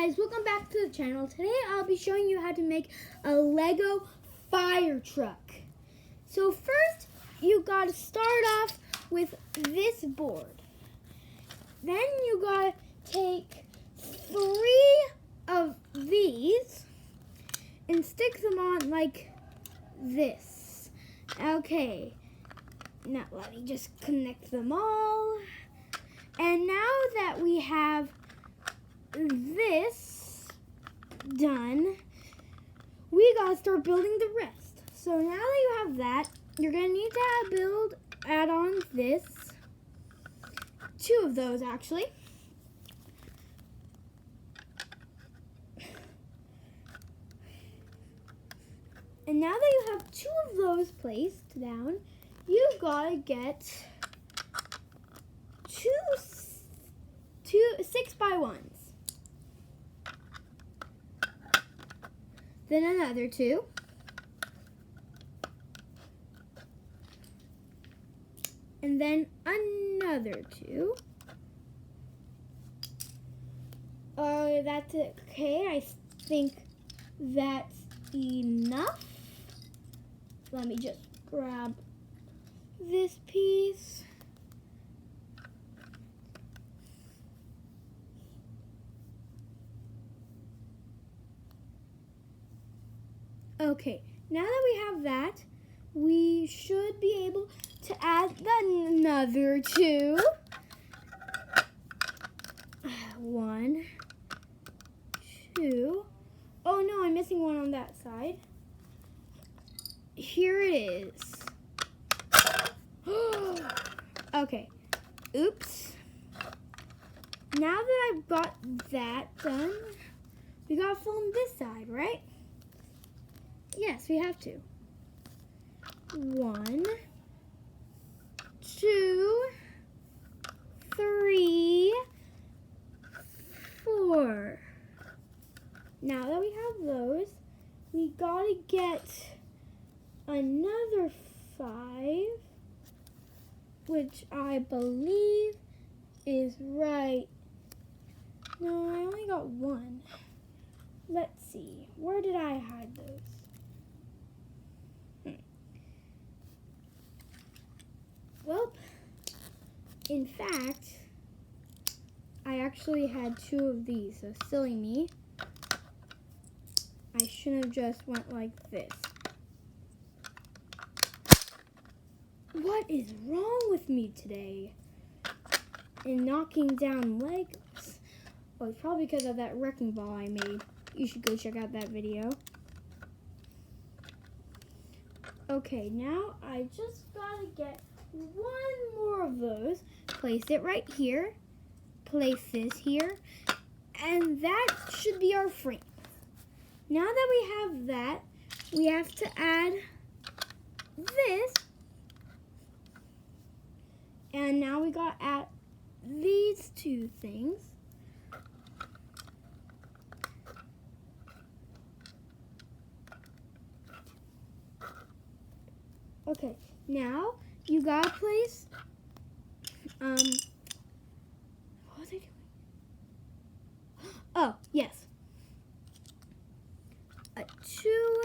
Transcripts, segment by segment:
guys, welcome back to the channel. Today I'll be showing you how to make a Lego fire truck. So first you gotta start off with this board. Then you gotta take 3 of these and stick them on like this. Okay, now let me just connect them all. And now that we have this done, we gotta start building the rest. So now that you have that, you're gonna need to add on this, 2 of those actually. And now that you have 2 of those placed down, you've gotta get 2 6x1s. Then another 2. And then another 2. That's okay. I think that's enough. Let me just grab this piece. Okay, now that we have that, we should be able to add another 2. 1, 2. Oh no, I'm missing one on that side. Here it is. Okay, oops. Now that I've got that done, we gotta film this side, right? Yes, we have to. 1, 2, 3, 4. Now that we have those, we gotta get another 5, which I believe is right. No, I only got 1. Let's see, where did I hide those? Well, in fact, I actually had 2 of these, so silly me. I shouldn't have just went like this. What is wrong with me today? And knocking down Legos. Oh, it's probably because of that wrecking ball I made. You should go check out that video. Okay, now I just gotta get 1 more of those. Place it right here. Place this here. And that should be our frame. Now that we have that, we have to add this. And now we got to add these 2 things. Okay, now you gotta place, what was I doing? Oh, yes. 2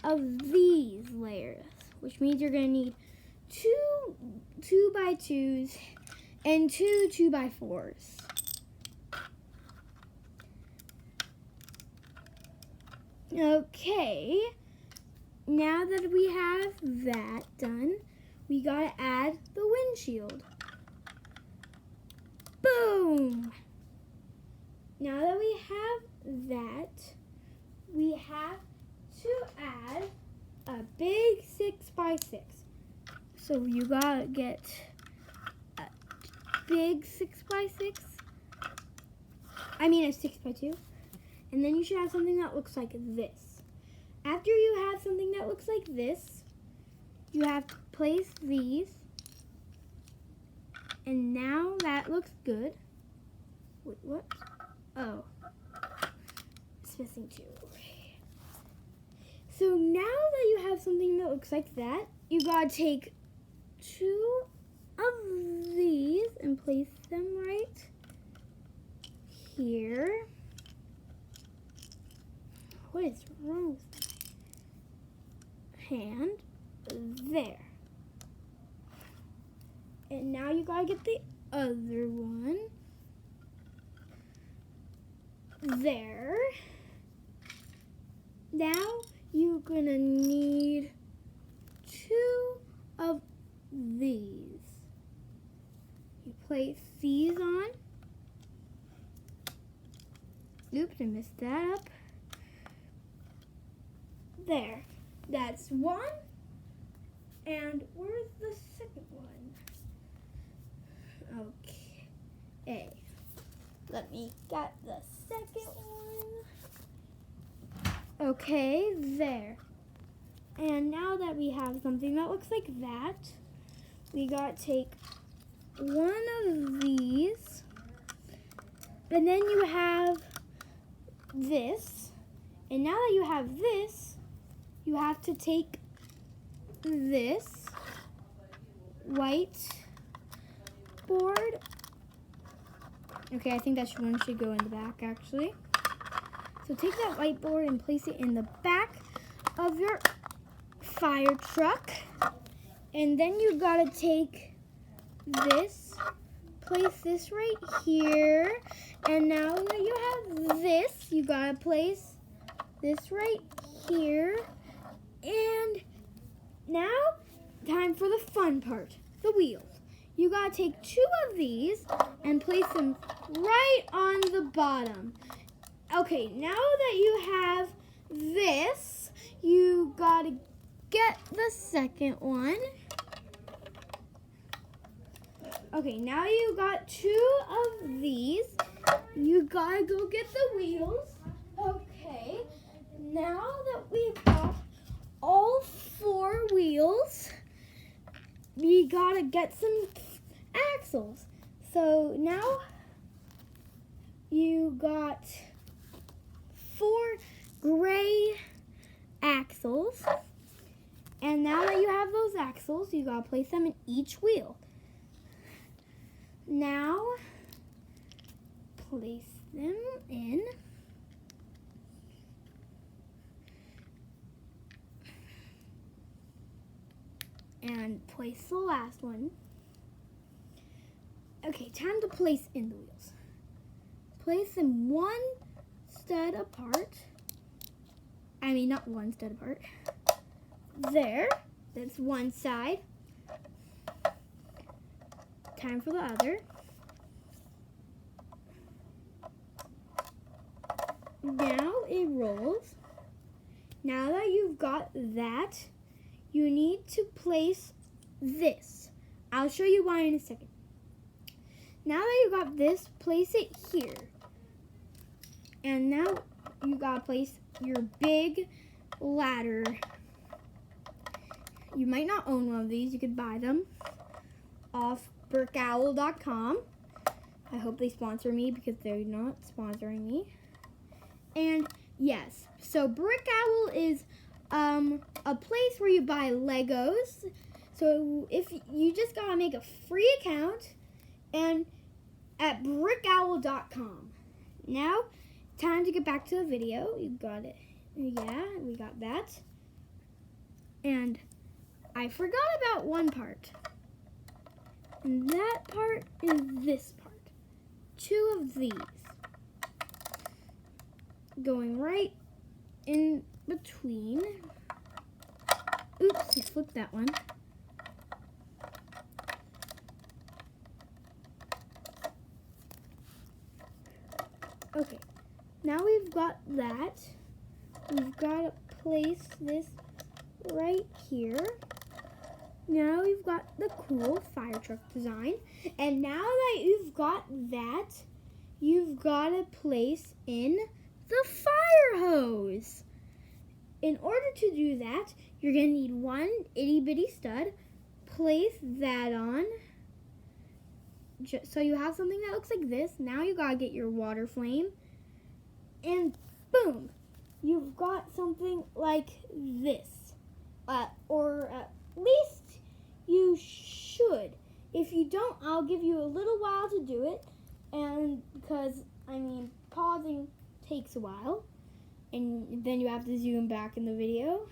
of these layers, which means you're gonna need 2 2x2s and 2 2x4s. Okay, now that we have that done, we gotta add the windshield. Boom! Now that we have that, we have to add a big 6x6. So you gotta get a big 6x6. I mean a 6x2. And then you should have something that looks like this. After you have something that looks like this, you have to place these. And now that looks good. Wait, what? Oh. It's missing 2. Okay. So now that you have something that looks like that, you gotta take 2 of these and place them right here. What is wrong with my hand? There. And now you gotta get the other one. There. Now you're gonna need 2 of these. You place these on. Oops, I messed that up. There. That's 1. And where's the second one? Okay. Let me get the second one. Okay, there. And now that we have something that looks like that, we gotta take one of these, and then you have this. And now that you have this, you have to take this white board. Okay, I think that one should go in the back actually. So take that whiteboard and place it in the back of your fire truck. And then you gotta take this, place this right here. And now that you have this, you gotta place this right here. And now, time for the fun part, the wheels. You gotta take 2 of these and place them right on the bottom. Okay, now that you have this, you gotta get the second one. Okay, now you got 2 of these. You gotta go get the wheels. Okay, now that we've got all 4 wheels, we gotta get some axles. So now you got 4 gray axles. And now that you have those axles, you gotta place them in each wheel. Now, place them in. And place the last one. Okay, time to place in the wheels. Place them 1 stud apart. I mean, not 1 stud apart. There, that's one side. Time for the other. Now it rolls. Now that you've got that, you need to place this. I'll show you why in a second. Now that you got this, place it here. And now you gotta place your big ladder. You might not own one of these. You could buy them off brickowl.com. I hope they sponsor me because they're not sponsoring me. And yes, so Brick Owl is a place where you buy Legos. So if you just gotta make a free account and at brickowl.com. Now, time to get back to the video. You got it. Yeah, we got that. And I forgot about one part. And that part is this part. 2 of these. Going right in between. Oops, I flipped that one. Okay, now we've got that. We've got to place this right here. Now we've got the cool fire truck design. And now that you've got that, you've got to place in the fire hose. In order to do that, you're going to need 1 itty bitty stud. Place that on. So you have something that looks like this. Now you got to get your water flame. And boom, you've got something like this. Or at least you should. If you don't, I'll give you a little while to do it. And because, I mean, pausing takes a while. and then you have to zoom back in the video.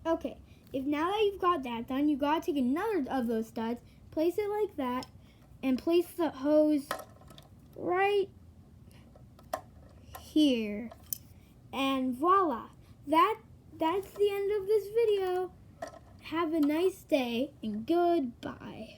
Okay, now that you've got that done, you gotta take another of those studs, place it like that, and place the hose right here. And voila, that's the end of this video. Have a nice day and goodbye.